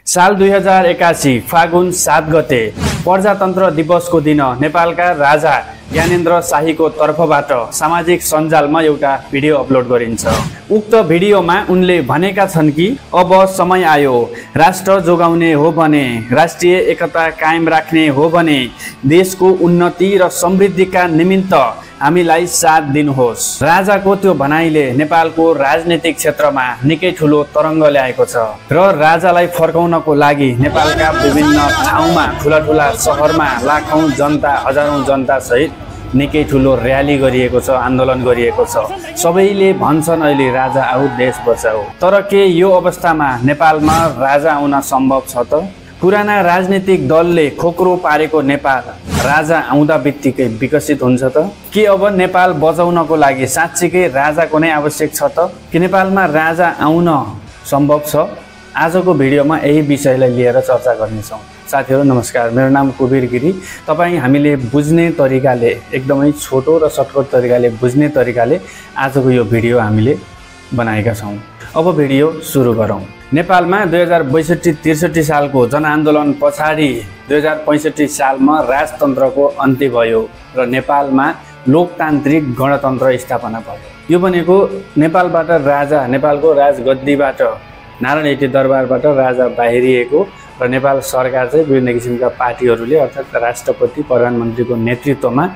साल 2081 फागुन 7 गते प्रजातन्त्र दिवसको दिन नेपालका राजा ज्ञानेन्द्र शाहीको तर्फबाट सामाजिक सञ्जालमा एउटा भिडियो अपलोड गरिन्छ। उक्त भिडियोमा उनले भनेका छन् कि अब समय आयो, राष्ट्र जोगाउने हो भने, राष्ट्रिय एकता कायम राख्ने हो भने देशको उन्नति र समृद्धिका निमित्त हामीलाई साथ दिनुहोस्। राजाको त्यो भनाइले नेपालको राजनीतिक क्षेत्रमा निकै ठुलो तरङ्ग ल्याएको छ र राजालाई फर्काउनको लागि नेपालका विभिन्न ठाउँमा ठुला सहरमा लाखौं जनता, हजारौं जनता सहित निकै ठुलो र्याली गरिएको छ, आन्दोलन गरिएको छ। सबैले भन्छन् अहिले राजा आऊ, देश बचाऊ। तर के यो अवस्थामा नेपालमा राजा आउन सम्भव छ त? पुराना राजनीतिक दलले खोक्रो पारेको नेपाल राजा आउँदा बित्तिकै विकसित हुन्छ त? के अब नेपाल बचाउनको लागि साँच्चीकै राजाको नै आवश्यक छ त? कि नेपालमा राजा आउन सम्भव छ? आजको भिडियोमा यही विषयलाई लिएर चर्चा गर्नेछौँ। साथीहरू नमस्कार, मेरो नाम कुबेर गिरी। तपाईँ हामीले बुझ्ने तरिकाले, एकदमै छोटो र सर्टकट तरिकाले बुझ्ने तरिकाले आजको यो भिडियो हामीले बनाएका छौँ। अब भिडियो सुरु गरौँ। नेपालमा 2062-63 सालको जनआन्दोलन पछाडि 2065 सालमा राजतन्त्रको अन्त्य भयो र नेपालमा लोकतान्त्रिक गणतन्त्र स्थापना भयो। यो भनेको नेपालबाट राजा, नेपालको राजगद्दीबाट, नारायण दरबारबाट राजा बाहिरिएको र नेपाल सरकार चाहिँ विभिन्न किसिमका पार्टीहरूले अर्थात् राष्ट्रपति, प्रधानमन्त्रीको नेतृत्वमा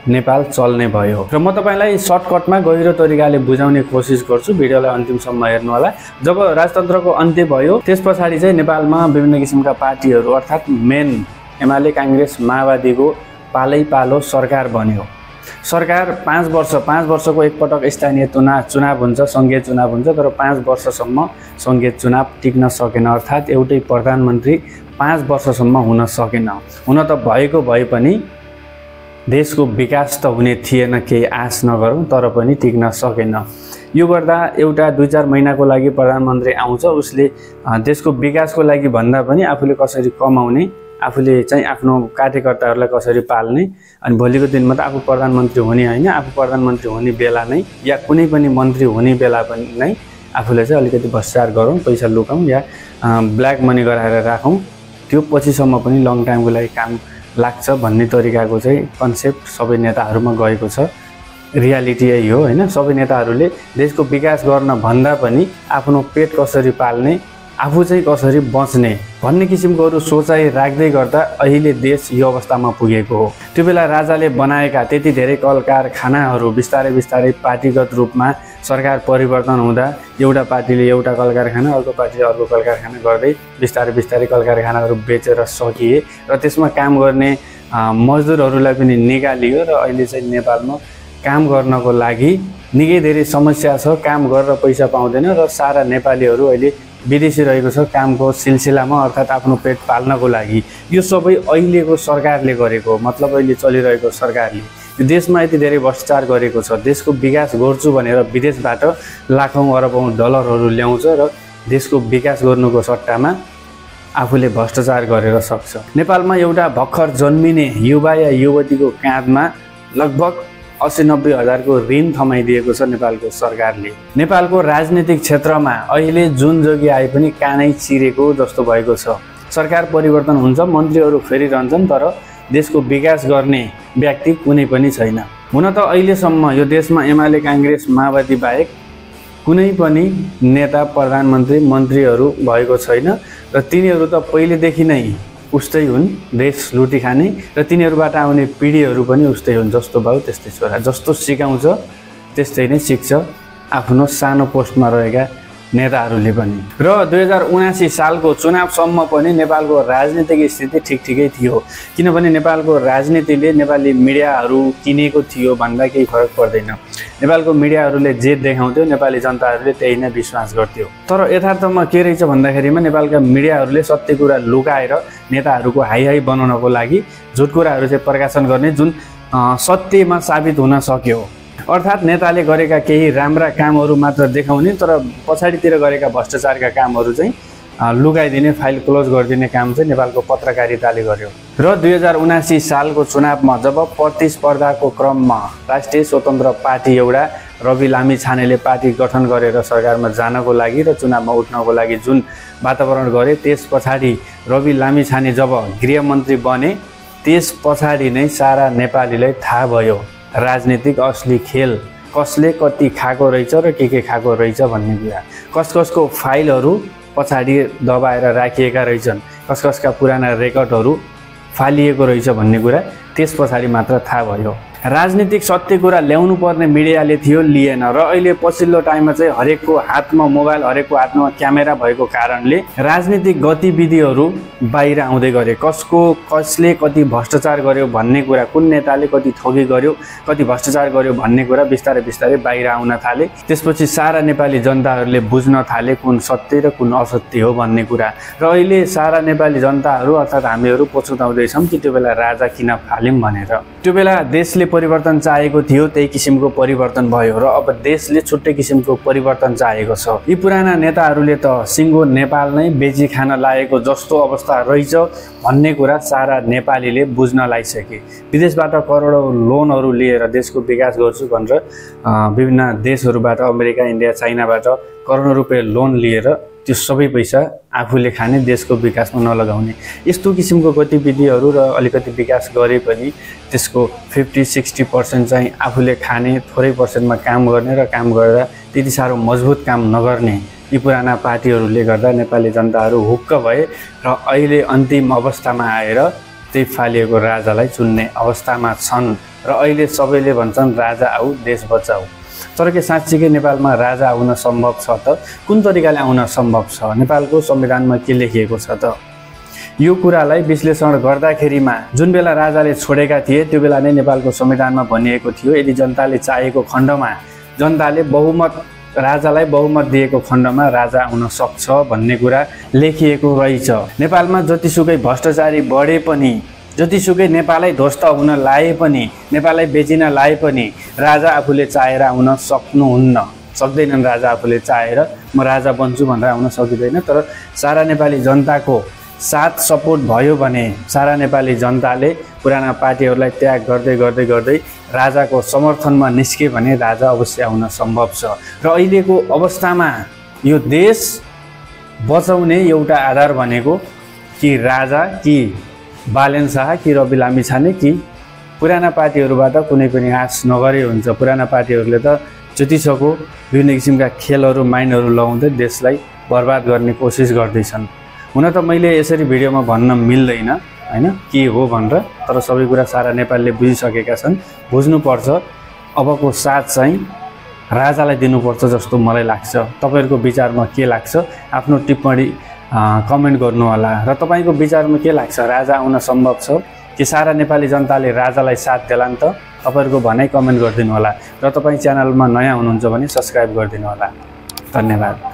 नेपाल चल्ने भयो। र म तपाईलाई सर्टकटमा गहिरो तरिकाले बुझाउने कोसिस गर्छु। भिडियोलाई अन्तिमसम्म हेर्नु होला। जब राजतन्त्रको अन्त्य भयो त्यस पछाडि चाहिँ नेपालमा विभिन्न किसिमका पार्टीहरू अर्थात् मेन एमाले, काङ्ग्रेस, माओवादीको पालै पालो सरकार बन्यो। सरकार 5 वर्षको एकपटक स्थानीय चुनाव हुन्छ, सङ्घीय चुनाव हुन्छ, तर 5 वर्षसम्म सङ्घीय चुनाव टिक्न सकेन। अर्थात् एउटै प्रधानमन्त्री 5 वर्षसम्म हुन सकेन। हुन त भएको भए पनि देशको विकास त हुने थिएन, केही आश नगरौँ, तर पनि टिक्न सकेन। यो गर्दा एउटा 2-4 महिनाको लागि प्रधानमन्त्री आउँछ, उसले देशको विकासको लागि भन्दा पनि आफूले कसरी कमाउने, आफूले चाहिँ आफ्नो कार्यकर्ताहरूलाई कसरी पाल्ने, अनि भोलिको दिनमा त आफू प्रधानमन्त्री हुने होइन, आफू प्रधानमन्त्री हुने बेला नै या कुनै पनि मन्त्री हुने बेला पनि नै आफूले चाहिँ अलिकति भ्रष्टाचार गरौँ, पैसा लुकाउँ या ब्ल्याक मनी गराएर राखौँ, त्यो पछिसम्म पनि लङ टाइमको लागि काम लाग्छ भन्ने तरिकाको चाहिँ कन्सेप्ट सबै नेताहरूमा गएको छ। रियालिटी यही हो हैन। सबै नेताहरूले देशको विकास गर्न भन्दा पनि आफ्नो पेट कसरी पाल्ने, आफू चाहिँ कसरी बच्ने भन्ने किसिमको सोचाइ राख्दै गर्दा अहिले देश यो अवस्थामा पुगेको हो। त्यो बेला राजाले बनाएका त्यति धेरै कल कारखानाहरू बिस्तारै पार्टीगत रूपमा सरकार परिवर्तन हुँदा एउटा पार्टीले एउटा कल कारखाना, अर्को पार्टीले अर्को कल कारखाना गर्दै बिस्तारै कल कारखानाहरू बेचेर सकिए र त्यसमा काम गर्ने मजदुरहरूलाई पनि निकालियो र अहिले चाहिँ नेपालमा काम गर्नको लागि निकै धेरै समस्या छ। काम गरेर पैसा पाउँदैन र सारा नेपालीहरू अहिले विदेशी रहेको छ कामको सिलसिलामा, अर्थात् आफ्नो पेट पाल्नको लागि। यो सबै अहिलेको सरकारले गरेको, मतलब अहिले चलिरहेको सरकारले देशमा यति धेरै भ्रष्टाचार गरेको छ। देशको विकास गर्छु भनेर विदेशबाट लाखौं अरबौं डलरहरू ल्याउँछ र देशको विकास गर्नुको सट्टामा आफूले भ्रष्टाचार गरेर सक्छ। नेपालमा एउटा भर्खर जन्मिने युवा या युवतीको काँधमा लगभग 80-90 हजारको ऋण थमाइदिएको छ नेपालको सरकारले। नेपालको राजनीतिक क्षेत्रमा अहिले जुन जोगी आए पनि कानै चिरेको जस्तो भएको छ। सरकार परिवर्तन हुन्छ, मन्त्रीहरू फेरिरहन्छन्, तर देशको विकास गर्ने व्यक्ति कुनै पनि छैन। हुन त अहिलेसम्म यो देशमा एमाले, काङ्ग्रेस, माओवादी बाहेक कुनै पनि नेता, प्रधानमन्त्री, मन्त्रीहरू भएको छैन र तिनीहरू त पहिलेदेखि नै उस्तै हुन्, देश लुटी खाने, र तिनीहरूबाट आउने पिँढीहरू पनि उस्तै हुन्। जस्तो बाउ त्यस्तै छोरा, जस्तो सिकाउँछ त्यस्तै नै सिक्छ आफ्नो सानो पोस्टमा रहेका नेताहरूले पनि। र 2079 सालको चुनावसम्म पनि नेपालको राजनीतिक स्थिति ठिकै थियो, किनभने नेपालको राजनीतिले नेपाली मिडियाहरू किनेको थियो भन्दा केही फरक पर्दैन। नेपालको मिडियाहरूले जे देखाउँथ्यो नेपाली जनताहरूले त्यही नै विश्वास गर्थ्यो। तर यथार्थमा के रहेछ भन्दाखेरिमा नेपालका मिडियाहरूले सत्य कुरा लुकाएर नेताहरूको हाई बनाउनको लागि झुट कुराहरू चाहिँ प्रकाशन गर्ने, जुन सत्यमा साबित हुन सक्यो। अर्थात् नेताले गरेका केही राम्रा कामहरू मात्र देखाउने, तर पछाडितिर गरेका भ्रष्टाचारका कामहरू चाहिँ लुकाइदिने, फाइल क्लोज गरिदिने काम चाहिँ नेपालको पत्रकारिताले गर्यो। र 2079 सालको चुनावमा जब प्रतिस्पर्धाको क्रममा राष्ट्रिय स्वतन्त्र पार्टी एउटा रवि लामिछानेले पार्टी गठन गरेर सरकारमा जानको लागि र चुनावमा उठ्नको लागि जुन वातावरण गरे, त्यस पछाडि रवि लामिछाने जब गृहमन्त्री बने, त्यस पछाडि नै सारा नेपालीलाई थाहा भयो राजनीतिक असली खेल कसले कति खाएको रहेछ र के खाएको रहेछ भन्ने कुरा। कसको फाइलहरू पछाडि दबाएर राखिएका रहेछन्, कसका पुराना रेकर्डहरू फालिएको रहेछ भन्ने कुरा त्यस पछाडि मात्र थाहा भयो। राजनीतिक सत्य कुरा ल्याउनु पर्ने मिडियाले थियो, लिएन। र अहिले पछिल्लो टाइममा चाहिँ हरेकको हातमा मोबाइल, हरेकको हातमा क्यामेरा भएको कारणले राजनीतिक गतिविधिहरू बाहिर आउँदै गरे। कसले कति भ्रष्टाचार गर्यो भन्ने कुरा, कुन नेताले कति ठगी गर्यो, कति भ्रष्टाचार गर्यो भन्ने कुरा बिस्तारै बिस्तारै बाहिर आउन थाले। त्यसपछि सारा नेपाली जनताहरूले बुझ्न थाले कुन सत्य र कुन असत्य हो भन्ने कुरा। र अहिले सारा नेपाली जनताहरू अर्थात् हामीहरू पछुताउँदैछौँ कि त्यो बेला राजा किन फाल्यौँ भनेर। त्यो बेला देशले परिवर्तन चाहेको थियो, त्यही किसिमको परिवर्तन भयो र अब देशले छुट्टै किसिमको परिवर्तन चाहेको छ। यी पुराना नेताहरूले त सिङ्गो नेपाल नै बेची खान लागेको जस्तो अवस्था रहेछ भन्ने कुरा सारा नेपालीले बुझ्न लागिसके। विदेशबाट करोडौँ लोनहरू लिएर देशको विकास गर्छु भनेर विभिन्न देशहरूबाट, अमेरिका, इन्डिया, चाइनाबाट करोडौँ रुपियाँ लोन लिएर त्यो सबै पैसा आफूले खाने, देशको विकासमा नलगाउने, यस्तो किसिमको गतिविधिहरू र अलिकति विकास गरे पनि त्यसको 50-60% चाहिँ आफूले खाने, थोरै पर्सेन्टमा काम गर्ने र काम गर्दा त्यति साह्रो मजबुत काम नगर्ने यी पुराना पार्टीहरूले गर्दा नेपाली जनताहरू हुक्क भए र अहिले अन्तिम अवस्थामा आएर त्यही फालिएको राजालाई चुन्ने अवस्थामा छन्। र अहिले सबैले भन्छन् राजा आऊ देश बचाऊ। तर के साँच्चीकै नेपालमा राजा आउन सम्भव छ त? कुन तरिकाले आउन सम्भव छ? नेपालको संविधानमा के लेखिएको छ त? यो कुरालाई विश्लेषण गर्दाखेरिमा जुन बेला राजाले छोडेका थिए त्यो बेला नै नेपालको संविधानमा भनिएको थियो, यदि जनताले चाहेको खण्डमा, जनताले राजालाई बहुमत दिएको खण्डमा राजा आउन सक्छ भन्ने कुरा लेखिएको रहेछ। नेपालमा जतिसुकै भ्रष्टाचारी बढे पनि, जतिसुकै नेपालै ध्वस्त हुन लाए पनि, नेपाललाई बेचिन लाए पनि राजा आफूले चाहेर आउन सक्दैनन्। राजा आफूले चाहेर म राजा बन्छु भनेर आउन सकिँदैन। तर सारा नेपाली जनताको साथ सपोर्ट भयो भने, सारा नेपाली जनताले पुराना पार्टीहरूलाई त्याग गर्दै गर्दै गर्दै राजाको समर्थनमा निस्के भने राजा अवश्य आउन सम्भव छ। र अहिलेको अवस्थामा यो देश बचाउने एउटा आधार भनेको कि राजा, कि बालेन शाह, कि रवि लामिछाने, कि पुराना पार्टीहरूबाट कुनै पनि आश नगरे हुन्छ। पुराना पार्टीहरूले त जतिसक्दो विभिन्न किसिमका खेलहरू, माइन्डहरू लगाउँदै देशलाई बर्बाद गर्ने कोसिस गर्दैछन्। हुन त मैले यसरी भिडियोमा भन्न मिल्दैन हैन के हो भनेर, तर सबै कुरा सारा नेपालले बुझिसकेका छन्। बुझ्नुपर्छ, अबको साथ चाहिँ राजालाई दिनुपर्छ जस्तो मलाई लाग्छ। तपाईहरुको विचारमा के लाग्छ? आफ्नो टिप्पणी कमेन्ट गर्नु होला। र तपाईको विचारमा के लाग्छ? राजा आउन सम्भव छ कि सारा नेपाली जनताले राजालाई साथ देलान् त? तपाईहरुको भनाइ कमेन्ट गरिदिनु होला। र तपाई च्यानलमा नयाँ हुनुहुन्छ भने सब्स्क्राइब गरिदिनु होला। धन्यवाद।